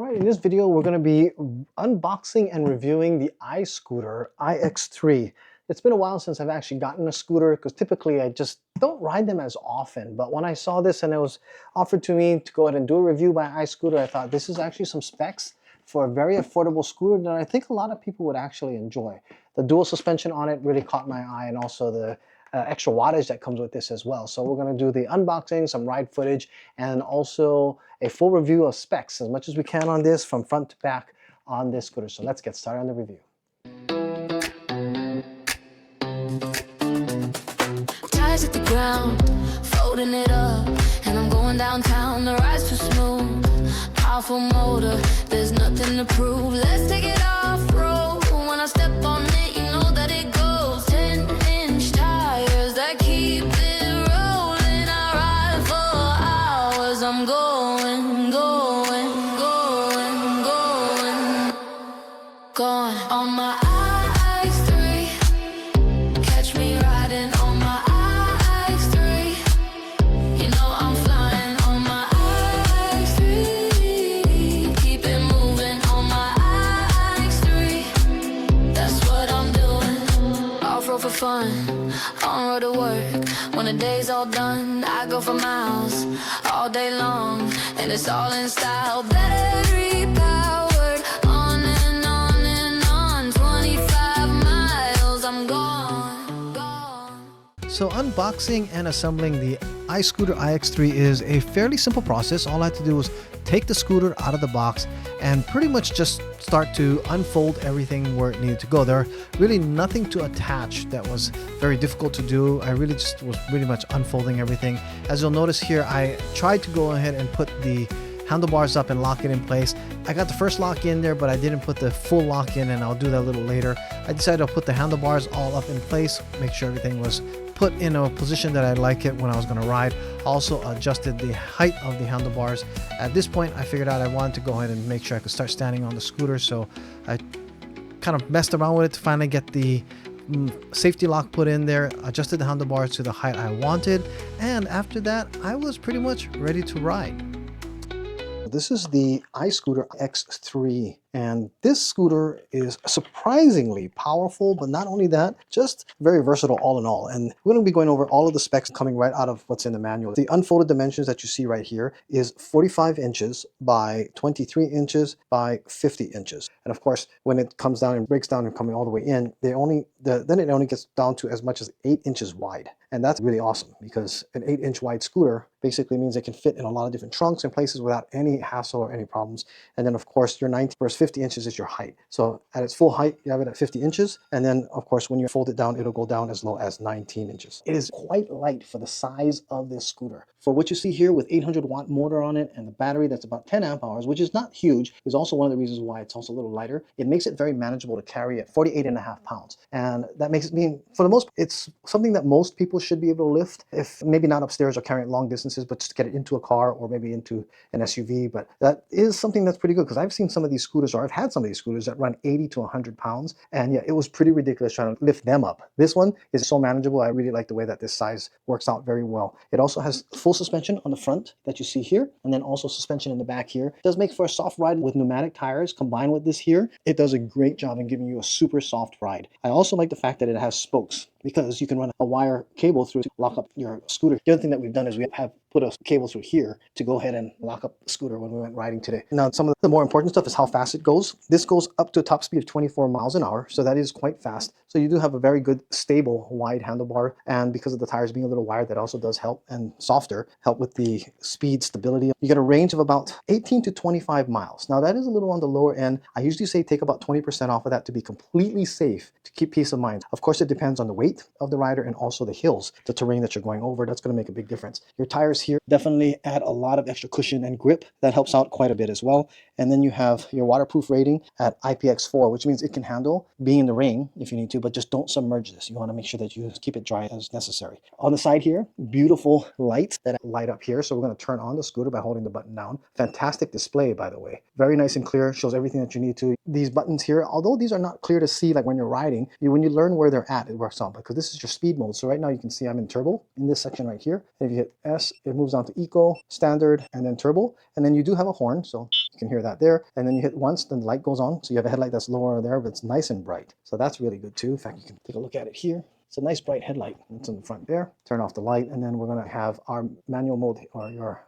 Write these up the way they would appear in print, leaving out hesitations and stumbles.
Alright, in this video we're going to be unboxing and reviewing the iScooter iX3. It's been a while since I've actually gotten a scooter because typically I just don't ride them as often. But when I saw this and it was offered to me to go ahead and do a review by iScooter, I thought this is actually some specs for a very affordable scooter that I think a lot of people would actually enjoy. The dual suspension on it really caught my eye, and also the extra wattage that comes with this as well. So we're going to do the unboxing, some ride footage, and also a full review of specs as much as we can on this from front to back on this scooter. So let's get started on the review. Ties at the ground, folding it up, and I'm going downtown. The ride's too smooth, powerful motor, there's nothing to prove. Let's take it off road. When I step on it, you know that it goes 10-inch tires that keep it rolling. I ride for hours. I'm going on my iX3. Catch me riding on my iX3. You know I'm flying on my iX3. Keep it moving on my iX3. That's what I'm doing. Off-road for fun, on-road to work. When the day's all done, I go for miles all day long, and it's all in style. Battery powered, on and on and on. 25 miles, I'm gone. So unboxing and assembling the iScooter iX3 is a fairly simple process. All I had to do was take the scooter out of the box and pretty much just start to unfold everything where it needed to go. There are really nothing to attach that was very difficult to do. I really just was pretty much unfolding everything. As you'll notice here, I tried to go ahead and put the handlebars up and lock it in place. I got the first lock in there, but I didn't put the full lock in, and I'll do that a little later. I decided to put the handlebars all up in place, make sure everything was put in a position that I like it when I was going to ride. Also adjusted the height of the handlebars. At this point, I figured out I wanted to go ahead and make sure I could start standing on the scooter, so I kind of messed around with it to finally get the safety lock put in there, adjusted the handlebars to the height I wanted, and after that I was pretty much ready to ride. This is the iScooter X3, and this scooter is surprisingly powerful, but not only that, just very versatile all in all. And we're going to be going over all of the specs coming right out of what's in the manual. The unfolded dimensions that you see right here is 45 inches by 23 inches by 50 inches. And of course, when it comes down and breaks down and coming all the way in, then it only gets down to as much as 8 inches wide. And that's really awesome, because an 8-inch wide scooter basically means it can fit in a lot of different trunks and places without any hassle or any problems. And then of course your 90 versus 50 inches is your height. So at its full height, you have it at 50 inches. And then of course, when you fold it down, it'll go down as low as 19 inches. It is quite light for the size of this scooter. For what you see here with 800-watt motor on it and the battery that's about 10 amp hours, which is not huge, is also one of the reasons why it's also a little lighter. It makes it very manageable to carry at 48.5 pounds. And that makes it mean, for the most part, it's something that most people should be able to lift, if maybe not upstairs or carry it long distances, but just get it into a car or maybe into an SUV. But that is something that's pretty good, because I've seen some of these scooters, or I've had some of these scooters that run 80 to 100 pounds. And yeah, it was pretty ridiculous trying to lift them up. This one is so manageable. I really like the way that this size works out very well. It also has full suspension on the front that you see here, and then also suspension in the back here. It does make for a soft ride with pneumatic tires. Combined with this here, it does a great job in giving you a super soft ride. I also like the fact that it has spokes, because you can run a wire cable through to lock up your scooter. The other thing that we've done is we have put a cable through here to go ahead and lock up the scooter when we went riding today. Now, some of the more important stuff is how fast it goes. This goes up to a top speed of 24 miles an hour, so that is quite fast. So you do have a very good, stable, wide handlebar, and because of the tires being a little wider, that also does help, and softer, help with the speed stability. You get a range of about 18 to 25 miles. Now, that is a little on the lower end. I usually say take about 20% off of that to be completely safe, to keep peace of mind. Of course, it depends on the weight of the rider and also the hills, the terrain that you're going over. That's going to make a big difference. Your tires here definitely add a lot of extra cushion and grip. That helps out quite a bit as well. And then you have your waterproof rating at IPX4, which means it can handle being in the rain if you need to, but just don't submerge this. You want to make sure that you keep it dry as necessary. On the side here, beautiful lights that light up here. So we're going to turn on the scooter by holding the button down. Fantastic display, by the way. Very nice and clear, shows everything that you need to. These buttons here, although these are not clear to see like when you're riding, when you learn where they're at, it works out. because this is your speed mode. So right now you can see I'm in turbo in this section right here. And if you hit S, it moves on to eco, standard, and then turbo. And then you do have a horn, so you can hear that there. And then you hit once, then the light goes on. So you have a headlight that's lower there, but it's nice and bright. So that's really good too. In fact, you can take a look at it here. It's a nice bright headlight. It's in the front there. Turn off the light, and then we're going to have our manual mode, or your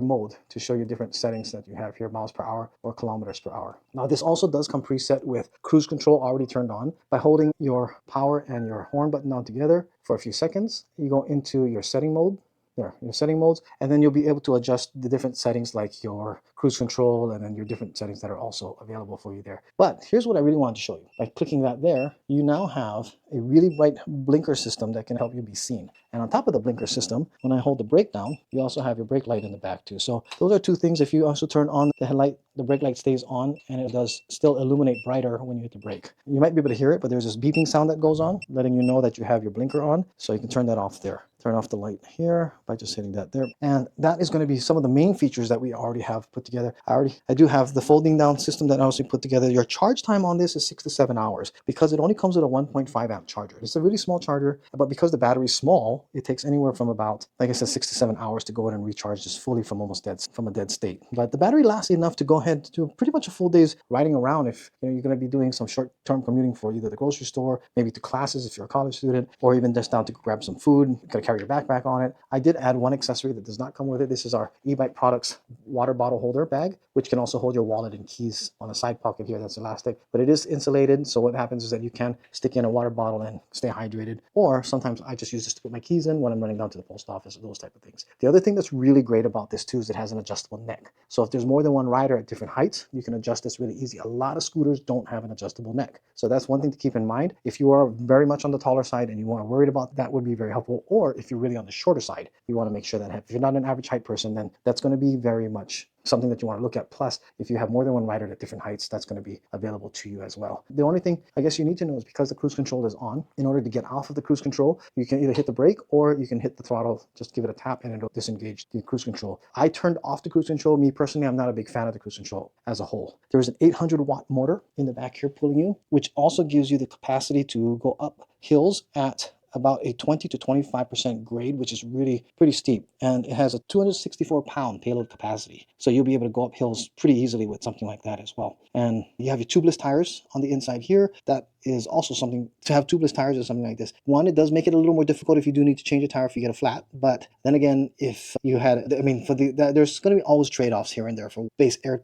mode, to show you different settings that you have here, miles per hour or kilometers per hour. Now this also does come preset with cruise control already turned on. By holding your power and your horn button down together for a few seconds, you go into your setting mode. There, your setting modes, and then you'll be able to adjust the different settings like your cruise control and then your different settings that are also available for you there. But here's what I really wanted to show you. By clicking that there, you now have a really bright blinker system that can help you be seen. And on top of the blinker system, when I hold the brake down, you also have your brake light in the back too. So those are two things. If you also turn on the headlight, the brake light stays on and it does still illuminate brighter when you hit the brake. You might be able to hear it, but there's this beeping sound that goes on, letting you know that you have your blinker on. So you can turn that off there. Turn off the light here by just hitting that there. And that is going to be some of the main features that we already have put together. I do have the folding down system that I also put together. Your charge time on this is 6 to 7 hours because it only comes with a 1.5 amp charger. It's a really small charger, but because the battery is small, it takes anywhere from about, like I said, 6 to 7 hours to go ahead and recharge this fully from a dead state. But the battery lasts enough to go ahead to do pretty much a full day's riding around if you're going to be doing some short-term commuting for either the grocery store, maybe to classes if you're a college student, or even just down to grab some food. You gotta carry your backpack on it. I did add one accessory that does not come with it. This is our e-bike products water bottle holder bag, which can also hold your wallet and keys on a side pocket here that's elastic, but it is insulated. So what happens is that you can stick in a water bottle and stay hydrated, or sometimes I just use this to put my keys in when I'm running down to the post office or those type of things. The other thing that's really great about this too is it has an adjustable neck. So if there's more than one rider at different heights, you can adjust this really easy. A lot of scooters don't have an adjustable neck. So that's one thing to keep in mind. If you are very much on the taller side and you are worried about that, would be very helpful. Or if you're really on the shorter side, you want to make sure that if you're not an average height person, then that's going to be very much something that you want to look at. Plus, if you have more than one rider at different heights, that's going to be available to you as well. The only thing I guess you need to know is because the cruise control is on, in order to get off of the cruise control, you can either hit the brake or you can hit the throttle, just give it a tap and it'll disengage the cruise control. I turned off the cruise control. Me personally, I'm not a big fan of the cruise control as a whole. There's an 800 watt motor in the back here pulling you, which also gives you the capacity to go up hills at about a 20 to 25% grade, which is really pretty steep. And it has a 264 pound payload capacity. So you'll be able to go up hills pretty easily with something like that as well. And you have your tubeless tires on the inside here. That is also something, to have tubeless tires or something like this. One, it does make it a little more difficult if you do need to change a tire if you get a flat. But then again, if you had, I mean, there's going to be always trade-offs here and there for base air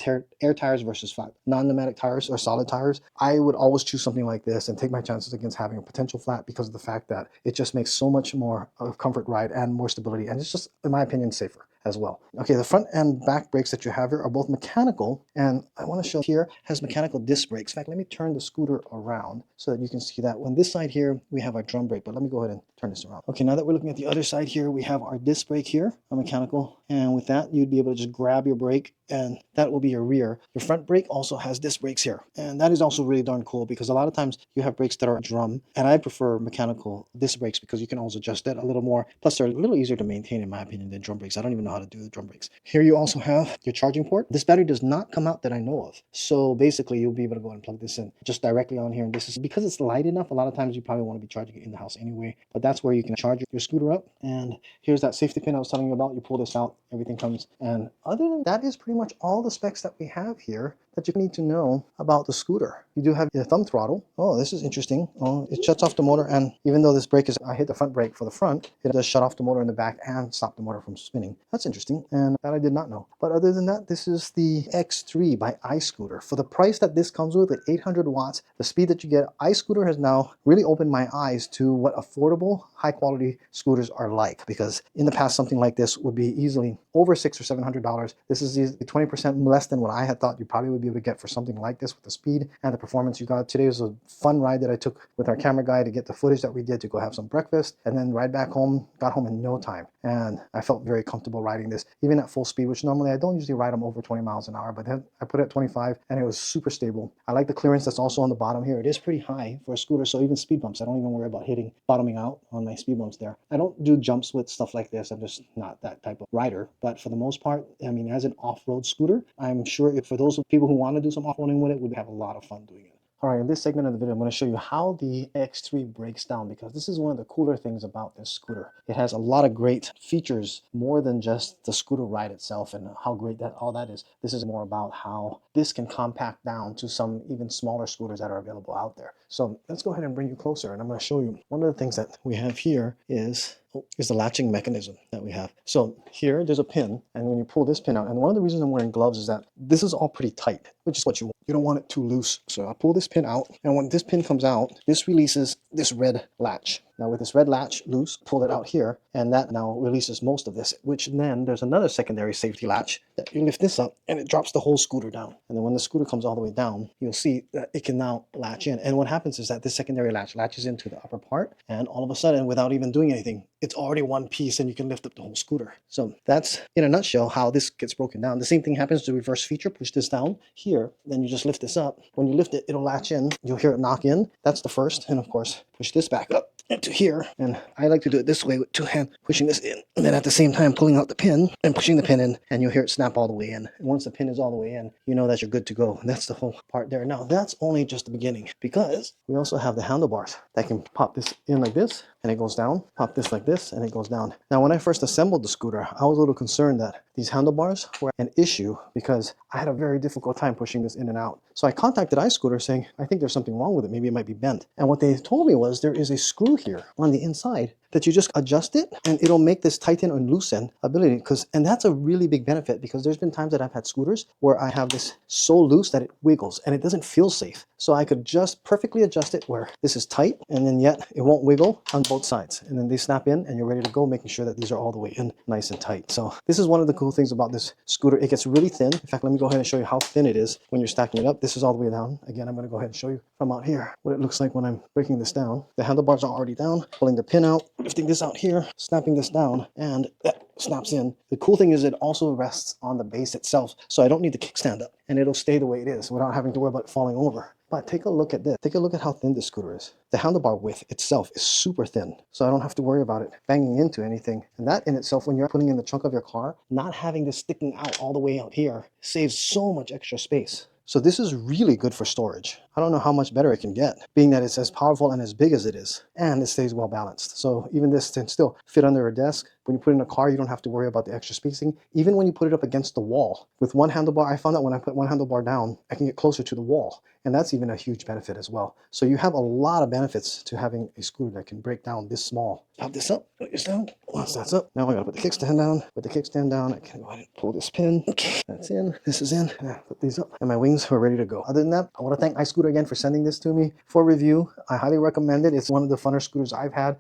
tires versus flat non-pneumatic tires or solid tires. I would always choose something like this and take my chances against having a potential flat because of the fact that it just makes so much more of comfort ride and more stability, and it's just, in my opinion, safer as well. Okay, the front and back brakes that you have here are both mechanical, and I want to show here has mechanical disc brakes. In fact, let me turn the scooter around so that you can see that. On this side here, we have our drum brake, but let me go ahead and turn this around. Okay, now that we're looking at the other side here, we have our disc brake here, a mechanical, and with that, you'd be able to just grab your brake, and that will be your rear. Your front brake also has disc brakes here, and that is also really darn cool because a lot of times you have brakes that are drum, and I prefer mechanical disc brakes because you can also adjust that a little more. Plus, they're a little easier to maintain, in my opinion, than drum brakes. I don't even know how to do the drum brakes. Here you also have your charging port. This battery does not come out that I know of, so basically you'll be able to go and plug this in just directly on here. And this is because it's light enough. A lot of times you probably want to be charging it in the house anyway, but that's where you can charge your scooter up. And here's that safety pin I was telling you about. You pull this out, everything comes. And other than that is pretty much all the specs that we have here that you need to know about the scooter. You do have your thumb throttle. Oh, this is interesting. Oh, it shuts off the motor, and even though this brake is, I hit the front brake for the front, it does shut off the motor in the back and stop the motor from spinning. That's interesting, and that I did not know. But other than that, this is the X3 by iScooter. For the price that this comes with at 800 watts, the speed that you get, iScooter has now really opened my eyes to what affordable, high-quality scooters are like, because in the past, something like this would be easily over $600 or $700. This is 20% less than what I had thought you probably would be able to get for something like this with the speed and the performance you got. Today was a fun ride that I took with our camera guy to get the footage that we did to go have some breakfast and then ride back home. Got home in no time, and I felt very comfortable riding this, even at full speed, which normally I don't usually ride them over 20 miles an hour, but then I put it at 25 and it was super stable. I like the clearance that's also on the bottom here. It is pretty high for a scooter, so even speed bumps, I don't even worry about bottoming out on my speed bumps there. I don't do jumps with stuff like this. I'm just not that type of rider, but for the most part, I mean, as an off-road scooter, I'm sure if for those people who want to do some off-roading with it, would have a lot of fun doing it. All right, in this segment of the video, I'm going to show you how the X3 breaks down, because this is one of the cooler things about this scooter. It has a lot of great features, more than just the scooter ride itself and how great that all that is. This is more about how this can compact down to some even smaller scooters that are available out there. So let's go ahead and bring you closer, and I'm going to show you one of the things that we have here is the latching mechanism that we have. So here there's a pin, and when you pull this pin out, and one of the reasons I'm wearing gloves is that this is all pretty tight, which is what you want. You don't want it too loose. So I pull this pin out, and when this pin comes out, this releases this red latch. Now with this red latch loose, pull it out here, and that now releases most of this, which then there's another secondary safety latch that you lift this up and it drops the whole scooter down. And then when the scooter comes all the way down, you'll see that it can now latch in. And what happens is that this secondary latch latches into the upper part, and all of a sudden, without even doing anything, it's already one piece and you can lift up the whole scooter. So that's in a nutshell how this gets broken down. The same thing happens to the reverse feature. Push this down here, then you just lift this up. When you lift it, it'll latch in. You'll hear it knock in. That's the first. And of course, push this back up into here, and I like to do it this way with two hands, pushing this in, and then at the same time pulling out the pin and pushing the pin in, and you'll hear it snap all the way in. And once the pin is all the way in, you know that you're good to go. And that's the whole part there. Now that's only just the beginning, because we also have the handlebars that can pop this in like this and it goes down, pop this like this and it goes down. Now when I first assembled the scooter, I was a little concerned that these handlebars were an issue, because I had a very difficult time pushing this in and out. So I contacted iScooter saying, I think there's something wrong with it. Maybe it might be bent. And what they told me was there is a screw here on the inside that you just adjust it and it'll make this tighten and loosen ability. And that's a really big benefit, because there's been times that I've had scooters where I have this so loose that it wiggles and it doesn't feel safe. So I could just perfectly adjust it where this is tight, and then yet it won't wiggle on both sides. And then they snap in and you're ready to go, making sure that these are all the way in nice and tight. So this is one of the cool things about this scooter. It gets really thin. In fact, let me go ahead and show you how thin it is when you're stacking it up. This is all the way down. Again, I'm going to go ahead and show you from out here what it looks like when I'm breaking this down. The handlebars are already down, pulling the pin out, lifting this out here, snapping this down, and that snaps in. The cool thing is it also rests on the base itself, so I don't need the kickstand up, and it'll stay the way it is without having to worry about it falling over. But take a look at this. Take a look at how thin this scooter is. The handlebar width itself is super thin, so I don't have to worry about it banging into anything. And that in itself, when you're putting in the trunk of your car, not having this sticking out all the way out here saves so much extra space. So this is really good for storage. I don't know how much better it can get, being that it's as powerful and as big as it is, and it stays well balanced. So even this can still fit under a desk. When you put it in a car, you don't have to worry about the extra spacing. Even when you put it up against the wall, with one handlebar, I found that when I put one handlebar down, I can get closer to the wall. And that's even a huge benefit as well. So you have a lot of benefits to having a scooter that can break down this small. Pop this up, put this down. Once that's up, now I gotta put the kickstand down. Put the kickstand down, I can go ahead and pull this pin. Okay, that's in, this is in. Now put these up, and my wings are ready to go. Other than that, I wanna thank iScooter again for sending this to me for review. I highly recommend it. It's one of the funner scooters I've had.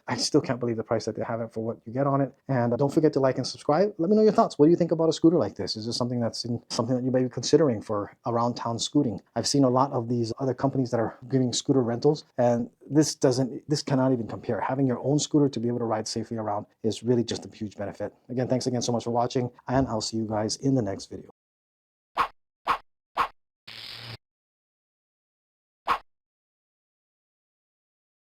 I still can't believe the price that they have it for what you get on it. And don't forget to like and subscribe. Let me know your thoughts. What do you think about a scooter like this? Is this something something that you may be considering for around town scooting? I've seen a lot of these other companies that are giving scooter rentals, and this cannot even compare. Having your own scooter to be able to ride safely around is really just a huge benefit. Again, thanks again so much for watching, and I'll see you guys in the next video.